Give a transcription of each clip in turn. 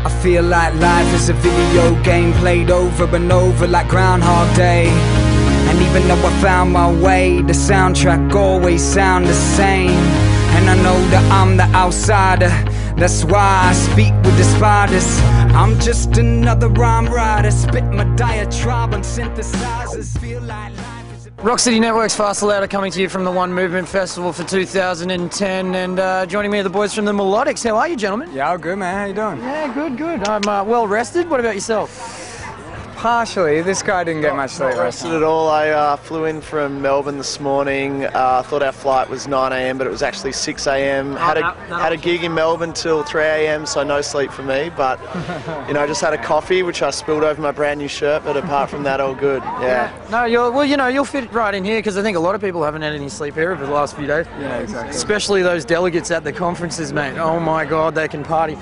I feel like life is a video game played over and over like Groundhog Day. And even though I found my way, the soundtrack always sound the same. And I know that I'm the outsider, that's why I speak with the spiders. I'm just another rhyme writer, spit my diatribe on synthesizers. Feel like life is a... Rock City Network's Faster Louder coming to you from the One Movement Festival for 2010, and joining me are the boys from the Melodics. How are you, gentlemen? Yeah, good, man. How you doing? Yeah, good. I'm well rested. What about yourself? Partially. This guy didn't get much sleep. Not rested at all. I flew in from Melbourne this morning. Thought our flight was 9 a.m, but it was actually 6 a.m. Had a gig in Melbourne till 3 a.m, so no sleep for me. But you know, just had a coffee, which I spilled over my brand new shirt. But apart from that, all good. Yeah. No, you'll fit right in here because I think a lot of people haven't had any sleep here over the last few days. Yeah, exactly. Especially those delegates at the conferences, mate. Oh my God, they can party.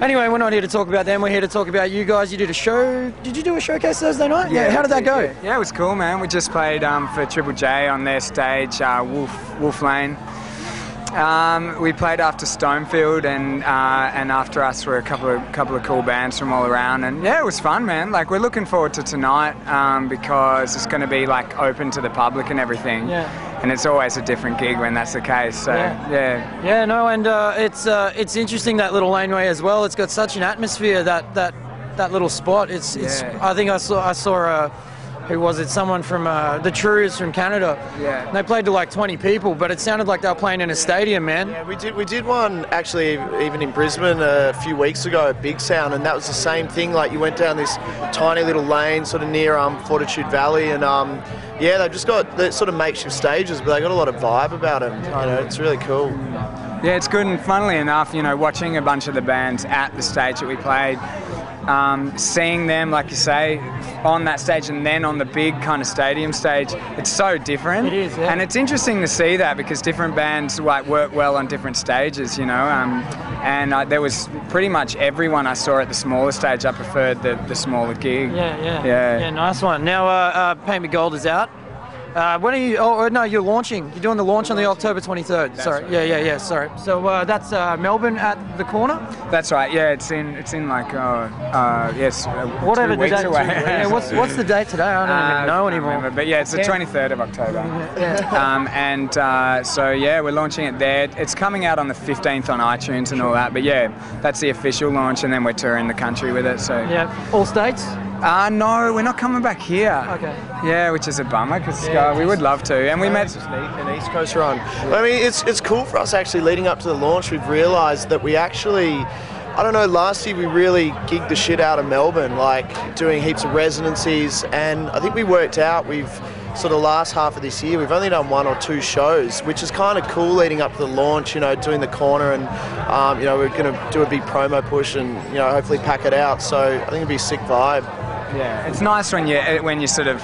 Anyway, we're not here to talk about them. We're here to talk about you guys. You did a show. Did you do a showcase Thursday night? Yeah. How did that go? Yeah, it was cool, man. We just played for Triple J on their stage, Wolf Lane. We played after Stonefield, and after us were a couple of cool bands from all around, and yeah, it was fun, man. Like, we're looking forward to tonight because it's going to be like open to the public and everything. Yeah. And it's always a different gig when that's the case. So yeah. No, and it's interesting, that little laneway as well. It's got such an atmosphere, that little spot. It's I think I saw who was it? Someone from the Trues from Canada. Yeah. And they played to like 20 people, but it sounded like they were playing in a stadium, man. Yeah, we did one actually even in Brisbane a few weeks ago at Big Sound, and that was the same thing. Like, you went down this tiny little lane sort of near Fortitude Valley, and yeah, they've just got the sort of makeshift stages, but they got a lot of vibe about them. You know, it's really cool. Yeah, it's good, and funnily enough, you know, watching a bunch of the bands at the stage that we played, seeing them, like you say, on that stage and then on the big kind of stadium stage, it's so different. It is, yeah. And it's interesting to see that because different bands like work well on different stages, you know. And there was pretty much everyone I saw at the smaller stage. I preferred the smaller gig. Yeah, nice one. Now, Paint Me Gold is out. When are you? Oh no, you're launching. You're doing the launch on the October 23rd. Sorry. Right. Yeah. Sorry. So that's Melbourne at the corner. That's right. Yeah, it's in like yes. Whatever 2 weeks the date. away. Yeah. What's the date today? I don't even know anymore. Remember, but yeah, it's the 23rd of October. Yeah. So yeah, we're launching it there. It's coming out on the 15th on iTunes and all that. But yeah, that's the official launch, and then we're touring the country with it. So yeah, all states. No, we're not coming back here. Okay. Yeah, which is a bummer because we would love to. And we met an East Coast run. I mean, it's cool for us actually. Leading up to the launch, we've realised that we actually, I don't know, last year we really gigged the shit out of Melbourne, like doing heaps of residencies, and I think we worked out we've sort of last half of this year we've only done 1 or 2 shows, which is kind of cool leading up to the launch, you know, doing the corner, and you know, we're going to do a big promo push and, you know, hopefully pack it out. So I think it'd be a sick vibe. Yeah, it's nice when you sort of,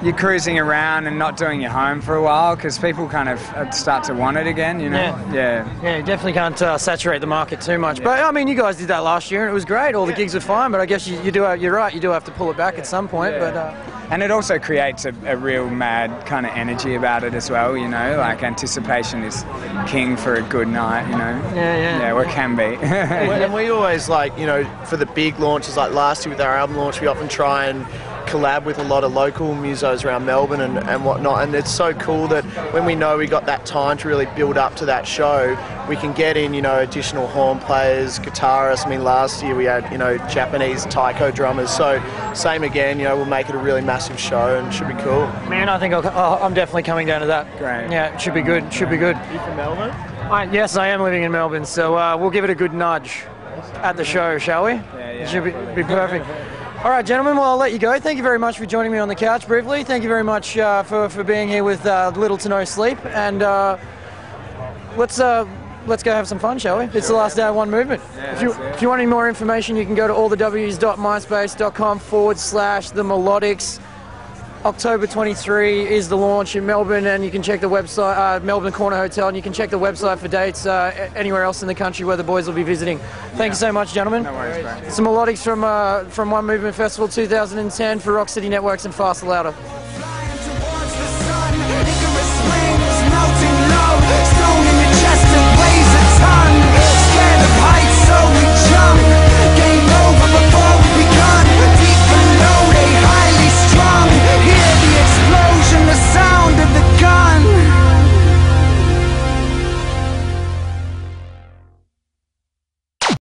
you're cruising around and not doing your home for a while, because people kind of start to want it again, you know. Yeah, you definitely can't saturate the market too much. But I mean, you guys did that last year and it was great. All the gigs are fine, but I guess you're right. You do have to pull it back at some point. Yeah. But and it also creates a real mad kind of energy about it as well, you know. Like, anticipation is king for a good night, you know. Yeah, or it can be. And we always, like, you know, for the big launches, like last year with our album launch, we often try and collab with a lot of local musos around Melbourne and whatnot, and it's so cool that when we know we got that time to really build up to that show, we can get in, you know, additional horn players, guitarists. I mean, last year we had, you know, Japanese taiko drummers, so same again, you know, we'll make it a really massive show and it should be cool. Man, I think I'm definitely coming down to that. Great. Yeah, it should be good. Are you from Melbourne? Yes, I am living in Melbourne, so we'll give it a good nudge at the show, shall we? Yeah. It should be perfect. All right, gentlemen, well, I'll let you go. Thank you very much for joining me on the couch briefly. Thank you very much for being here with little to no sleep. And let's go have some fun, shall we? It's the last day of One Movement. Yeah, if you want any more information, you can go to allthews.myspace.com/the Melodics. October 23 is the launch in Melbourne, and you can check the website, Melbourne Corner Hotel, and you can check the website for dates anywhere else in the country where the boys will be visiting. Thank you so much, gentlemen. No worries, bro. Some Melodics from One Movement Festival 2010 for Rock City Networks and Faster Louder.